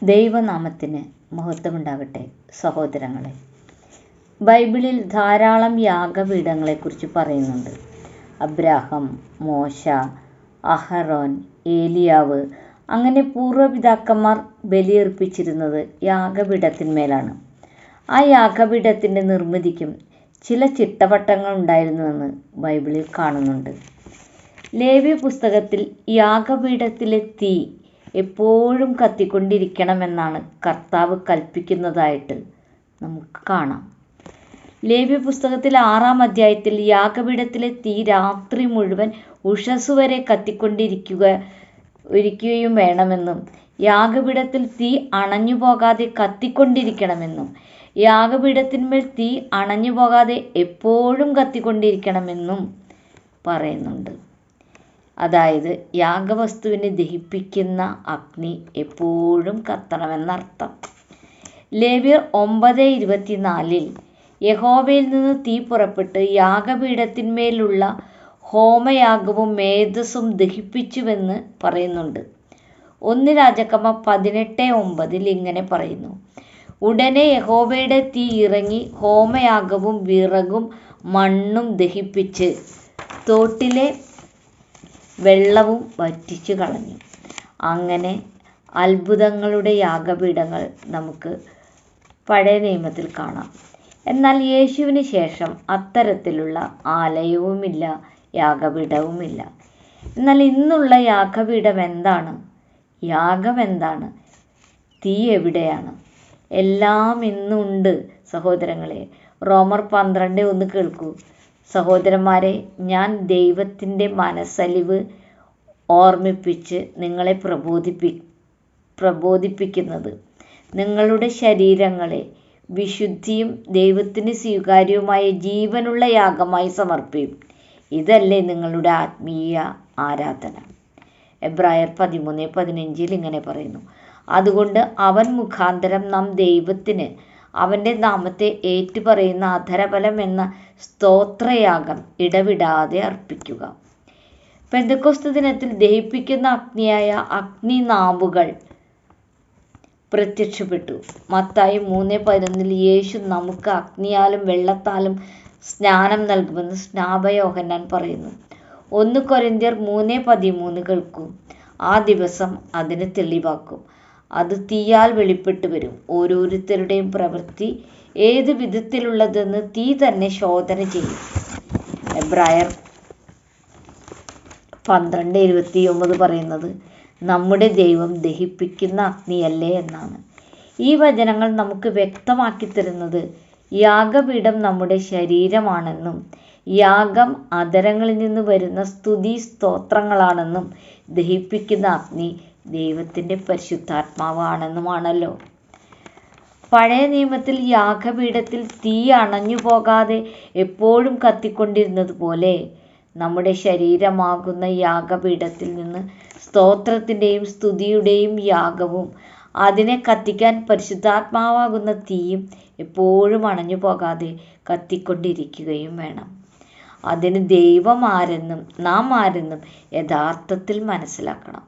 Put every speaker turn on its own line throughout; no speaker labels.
ദൈവനാമത്തിന് മഹത്വമുണ്ടാകട്ടെ. സഹോദരങ്ങളെ, ബൈബിളിൽ ധാരാളം യാഗപീഠങ്ങളെക്കുറിച്ച് പറയുന്നുണ്ട്. അബ്രാഹം, മോശ, അഹറോൻ, ഏലിയാവ് അങ്ങനെ പൂർവ്വപിതാക്കന്മാർ ബലിയർപ്പിച്ചിരുന്നത് യാഗപീഠത്തിന്മേലാണ്. ആ യാഗപീഠത്തിൻ്റെ നിർമ്മിതിക്കും ചില ചിട്ടവട്ടങ്ങൾ ഉണ്ടായിരുന്നുവെന്ന് ബൈബിളിൽ കാണുന്നുണ്ട്. ലേവ്യ പുസ്തകത്തിൽ യാഗപീഠത്തിലെ തീ എപ്പോഴും കത്തിക്കൊണ്ടിരിക്കണമെന്നാണ് കർത്താവ് കൽപ്പിക്കുന്നതായിട്ട് നമുക്ക് കാണാം. ലേവ്യ പുസ്തകത്തിൽ 6-ാം അധ്യായത്തിൽ യാഗപീഠത്തിലെ തീ രാത്രി മുഴുവൻ ഉഷസ് വരെ കത്തിക്കൊണ്ടിരിക്കുകയും വേണമെന്നും, യാഗപീഠത്തിൽ തീ അണഞ്ഞു പോകാതെ കത്തിക്കൊണ്ടിരിക്കണമെന്നും, യാഗപീഠത്തിന്മേൽ തീ അണഞ്ഞു പോകാതെ എപ്പോഴും കത്തിക്കൊണ്ടിരിക്കണമെന്നും പറയുന്നുണ്ട്. അതായത് യാഗവസ്തുവിനെ ദഹിപ്പിക്കുന്ന അഗ്നി എപ്പോഴും കത്തണമെന്നർത്ഥം. ലേവ്യർ 9:24 യഹോവയിൽ നിന്ന് തീ പുറപ്പെട്ട് യാഗപീഠത്തിന്മേലുള്ള ഹോമയാഗവും മേധസ്സും ദഹിപ്പിച്ചുവെന്ന് പറയുന്നുണ്ട്. 1 രാജാക്കന്മാർ 18:9 ഇങ്ങനെ പറയുന്നു: ഉടനെ യഹോവയുടെ തീ ഇറങ്ങി ഹോമയാഗവും വിറകും മണ്ണും ദഹിപ്പിച്ച് തോട്ടിലെ വെള്ളവും വറ്റിച്ചു കളഞ്ഞു. അങ്ങനെ അത്ഭുതങ്ങളുടെ യാഗപീഠങ്ങൾ നമുക്ക് പഴയ നിയമത്തിൽ കാണാം. എന്നാൽ യേശുവിന് ശേഷം അത്തരത്തിലുള്ള ആലയവുമില്ല, യാഗപീഠവുമില്ല. എന്നാൽ ഇന്നുള്ള യാഗപീഠം എന്താണ്? യാഗം എന്താണ്? തീ എവിടെയാണ്? എല്ലാം ഇന്നുണ്ട് സഹോദരങ്ങളെ. റോമർ 12:1 കേൾക്കൂ. സഹോദരന്മാരെ, ഞാൻ ദൈവത്തിൻ്റെ മനസ്സലിവ് ഓർമ്മിപ്പിച്ച് നിങ്ങളെ പ്രബോധിപ്പിക്കുന്നത്, നിങ്ങളുടെ ശരീരങ്ങളെ വിശുദ്ധിയും ദൈവത്തിന് സ്വീകാര്യവുമായ ജീവനുള്ള യാഗമായി സമർപ്പിക്കും. ഇതല്ലേ നിങ്ങളുടെ ആത്മീയ ആരാധന. എബ്രായർ 13:15 ഇങ്ങനെ പറയുന്നു: അതുകൊണ്ട് അവൻ മുഖാന്തരം നാം ദൈവത്തിന് അവൻ്റെ നാമത്തെ ഏറ്റുപറയുന്ന അധരബലം എന്ന സ്തോത്രയാഗം ഇടവിടാതെ അർപ്പിക്കുക. പെന്തക്കോസ്ത് ദിനത്തിൽ ദഹിപ്പിക്കുന്ന അഗ്നിയായ അഗ്നിനാവുകൾ പ്രത്യക്ഷപ്പെട്ടു. മത്തായി 3:11 യേശു നമുക്ക് അഗ്നിയാലും വെള്ളത്താലും സ്നാനം നൽകുമെന്ന് സ്നാപകയോഹന്നാൻ പറയുന്നു. 1 കൊരിന്ത്യർ 3:13 കേൾക്കൂ. ആ ദിവസം അതിന് തെളിവാക്കും. അത് തീയാൽ വെളിപ്പെട്ടു വരും. ഓരോരുത്തരുടെയും പ്രവൃത്തി ഏത് വിധത്തിലുള്ളതെന്ന് തീ തന്നെ ശോധന ചെയ്യും. എബ്രായർ 12:29 പറയുന്നത് നമ്മുടെ ദൈവം ദഹിപ്പിക്കുന്ന അഗ്നിയല്ലേ എന്നാണ്. ഈ വചനങ്ങൾ നമുക്ക് വ്യക്തമാക്കി തരുന്നത് യാഗപീഠം നമ്മുടെ ശരീരമാണെന്നും, യാഗം അധരങ്ങളിൽ നിന്ന് വരുന്ന സ്തുതി സ്തോത്രങ്ങളാണെന്നും, ദഹിപ്പിക്കുന്ന അഗ്നി ദൈവത്തിൻ്റെ പരിശുദ്ധാത്മാവാണെന്നുമാണല്ലോ. പഴയ നിയമത്തിൽ യാഗപീഠത്തിൽ തീ അണഞ്ഞു പോകാതെ എപ്പോഴും കത്തിക്കൊണ്ടിരുന്നത് പോലെ നമ്മുടെ ശരീരമാകുന്ന യാഗപീഠത്തിൽ നിന്ന് സ്തോത്രത്തിൻ്റെയും സ്തുതിയുടെയും യാഗവും അതിനെ കത്തിക്കാൻ പരിശുദ്ധാത്മാവാകുന്ന തീയും എപ്പോഴും അണഞ്ഞു പോകാതെ കത്തിക്കൊണ്ടിരിക്കുകയും വേണം. അതിന് ദൈവം ആരെന്നും നാം ആരെന്നും യഥാർത്ഥത്തിൽ മനസ്സിലാക്കണം.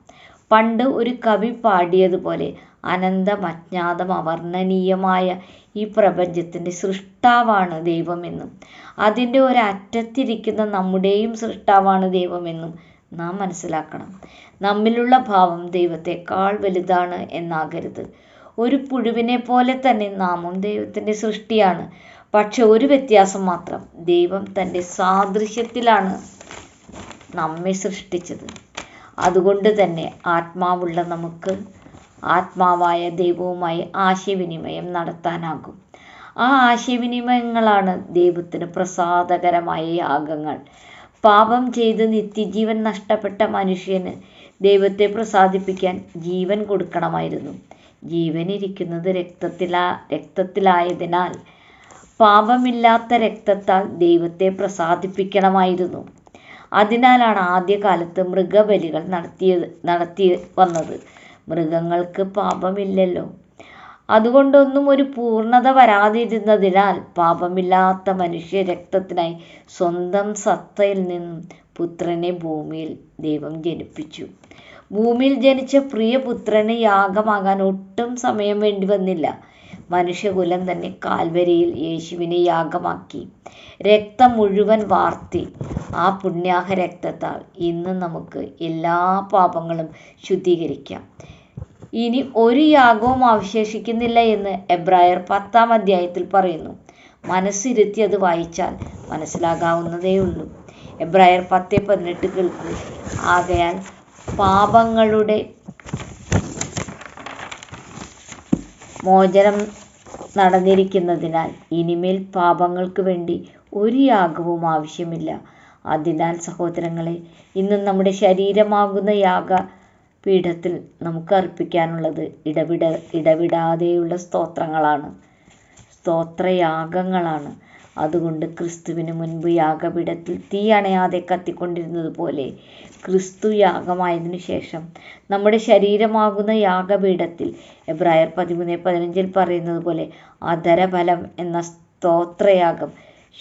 പണ്ട് ഒരു കവി പാടിയതുപോലെ, അനന്തം അജ്ഞാതം അവർണ്ണനീയമായ ഈ പ്രപഞ്ചത്തിൻ്റെ സൃഷ്ടാവാണ് ദൈവമെന്നും, അതിൻ്റെ ഒരറ്റത്തിരിക്കുന്ന നമ്മുടെയും സൃഷ്ടാവാണ് ദൈവമെന്നും നാം മനസ്സിലാക്കണം. നമ്മിലുള്ള ഭാവം ദൈവത്തെക്കാൾ വലുതാണ് എന്നാകരുത്. ഒരു പുഴുവിനെ പോലെ തന്നെ നാമും ദൈവത്തിൻ്റെ സൃഷ്ടിയാണ്. പക്ഷെ ഒരു വ്യത്യാസം മാത്രം: ദൈവം തൻ്റെ സാദൃശ്യത്തിലാണ് നമ്മെ സൃഷ്ടിച്ചത്. അതുകൊണ്ട് തന്നെ ആത്മാവുള്ള നമുക്ക് ആത്മാവായ ദൈവവുമായി ആശയവിനിമയം നടത്താനാകും. ആ ആശയവിനിമയങ്ങളാണ് ദൈവത്തിന് പ്രസാദകരമായ യാഗങ്ങൾ. പാപം ചെയ്ത് നിത്യജീവൻ നഷ്ടപ്പെട്ട മനുഷ്യന് ദൈവത്തെ പ്രസാദിപ്പിക്കാൻ ജീവൻ കൊടുക്കണമായിരുന്നു. ജീവൻ ഇരിക്കുന്നത് രക്തത്തിലായതിനാൽ പാപമില്ലാത്ത രക്തത്താൽ ദൈവത്തെ പ്രസാദിപ്പിക്കണമായിരുന്നു. അതിനാലാണ് ആദ്യകാലത്ത് മൃഗബലികൾ നടത്തി വന്നത്. മൃഗങ്ങൾക്ക് പാപമില്ലല്ലോ. അതുകൊണ്ടൊന്നും ഒരു പൂർണ്ണത വരാതിരുന്നതിനാൽ പാപമില്ലാത്ത മനുഷ്യ രക്തത്തിനായി സ്വന്തം സത്തയിൽ നിന്നും പുത്രനെ ഭൂമിയിൽ ദൈവം ജനിപ്പിച്ചു. ഭൂമിയിൽ ജനിച്ച പ്രിയപുത്രന് യാഗമാകാൻ ഒട്ടും സമയം വേണ്ടി വന്നില്ല. മനുഷ്യകുലം തന്നെ കാൽവരിയിൽ യേശുവിനെ യാഗമാക്കി രക്തം മുഴുവൻ വാർത്തി. ആ പുണ്യാഹ രക്തത്താൽ ഇന്ന് നമുക്ക് എല്ലാ പാപങ്ങളും ശുദ്ധീകരിക്കാം. ഇനി ഒരു യാഗവും അവശേഷിക്കുന്നില്ല എന്ന് എബ്രായർ 10-ാം അധ്യായത്തിൽ പറയുന്നു. മനസ്സിരുത്തി അത് വായിച്ചാൽ മനസ്സിലാകാവുന്നതേയുള്ളൂ. എബ്രായർ 10:18 കേൾക്കൂ. ആകയാൽ പാപങ്ങളുടെ മോചനം നടന്നിരിക്കുന്നതിനാൽ ഇനിമേൽ പാപങ്ങൾക്ക് വേണ്ടി ഒരു യാഗവും ആവശ്യമില്ല. അതിനാൽ സഹോദരങ്ങളെ, ഇന്നും നമ്മുടെ ശരീരമാകുന്ന യാഗപീഠത്തിൽ നമുക്ക് അർപ്പിക്കാനുള്ളത് ഇടവിടാതെയുള്ള സ്തോത്രയാഗങ്ങളാണ്. അതുകൊണ്ട് ക്രിസ്തുവിന് മുൻപ് യാഗപീഠത്തിൽ തീ അണയാതെ കത്തിക്കൊണ്ടിരുന്നത് പോലെ ക്രിസ്തു യാഗമായതിനു ശേഷം നമ്മുടെ ശരീരമാകുന്ന യാഗപീഠത്തിൽ എബ്രായർ 13:15 പറയുന്നത് പോലെ അധരഫലം എന്ന സ്തോത്രയാഗം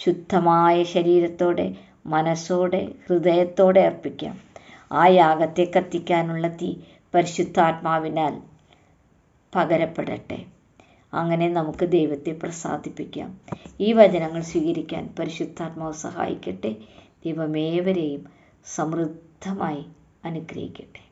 ശുദ്ധമായ ശരീരത്തോടെ, മനസ്സോടെ, ഹൃദയത്തോടെ അർപ്പിക്കാം. ആ യാഗത്തെ കത്തിക്കാനുള്ള തീ പരിശുദ്ധാത്മാവിനാൽ പകരപ്പെടട്ടെ. അങ്ങനെ നമുക്ക് ദൈവത്തെ പ്രസാദിപ്പിക്കാം. ഈ വചനങ്ങൾ സ്വീകരിക്കാൻ പരിശുദ്ധാത്മാവ് സഹായിക്കട്ടെ. ദൈവമേവരെയും സമൃദ്ധമായി അനുഗ്രഹിക്കട്ടെ.